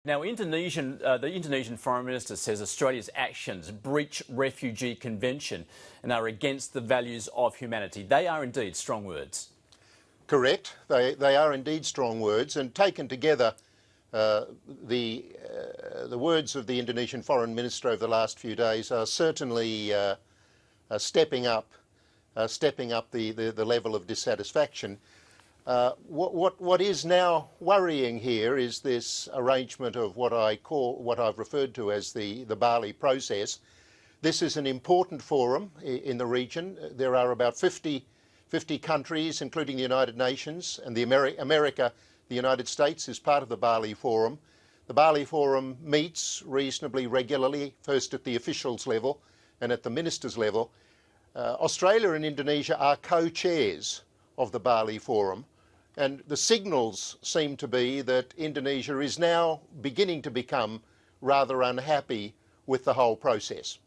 Now, the Indonesian Foreign Minister says Australia's actions breach refugee convention and are against the values of humanity. They are indeed strong words. Correct. They are indeed strong words, and taken together, the words of the Indonesian Foreign Minister over the last few days are certainly stepping up the level of dissatisfaction. What is now worrying here is this arrangement of what I've referred to as the Bali process. This is an important forum in the region. There are about 50 countries, including the United Nations, and America, the United States, is part of the Bali Forum. The Bali Forum meets reasonably regularly, first at the officials level and at the ministers level. Australia and Indonesia are co-chairs of the Bali Forum, and the signals seem to be that Indonesia is now beginning to become rather unhappy with the whole process.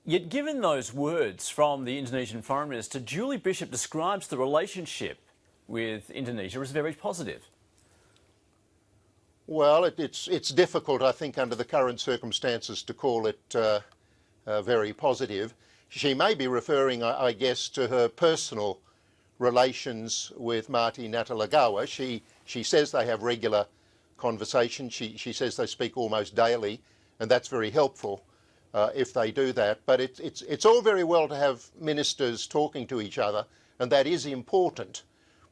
Yet, given those words from the Indonesian Foreign Minister, Julie Bishop describes the relationship with Indonesia as very positive. Well, it's difficult, I think, under the current circumstances to call it very positive. She may be referring, I guess, to her personal relations with Marty Natalegawa. She says they have regular conversation. She says they speak almost daily, and that's very helpful if they do that. But it's all very well to have ministers talking to each other, and that is important.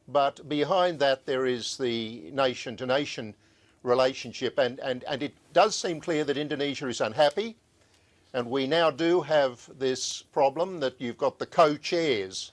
But behind that there is the nation-to-nation relationship, and it does seem clear that Indonesia is unhappy. And we now do have this problem that you've got the co-chairs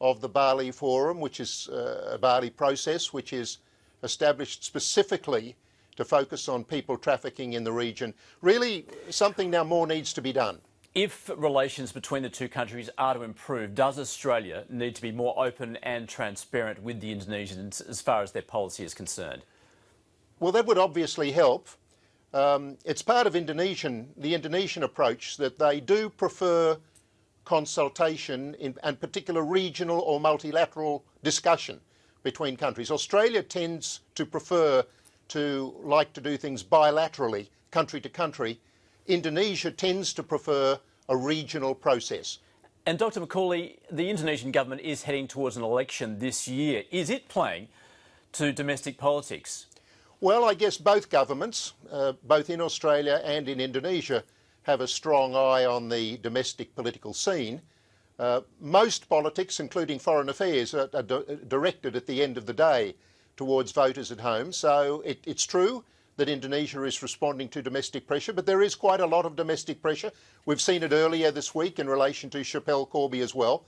of the Bali Forum, which is a Bali process, which is established specifically to focus on people trafficking in the region. Really, something now more needs to be done. If relations between the two countries are to improve, does Australia need to be more open and transparent with the Indonesians as far as their policy is concerned? Well, that would obviously help. It's part of the Indonesian approach that they do prefer consultation and particular regional or multilateral discussion between countries. Australia tends to prefer to like to do things bilaterally, country to country. Indonesia tends to prefer a regional process. And Dr. McCauley, the Indonesian government is heading towards an election this year. Is it playing to domestic politics? Well, I guess both governments, both in Australia and in Indonesia, have a strong eye on the domestic political scene. Most politics, including foreign affairs, are directed at the end of the day towards voters at home. So it's true that Indonesia is responding to domestic pressure, but there is quite a lot of domestic pressure. We've seen it earlier this week in relation to Schapelle Corby as well.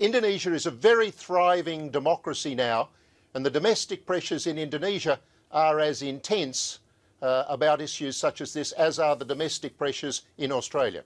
Indonesia is a very thriving democracy now, and the domestic pressures in Indonesia are as intense about issues such as this as are the domestic pressures in Australia.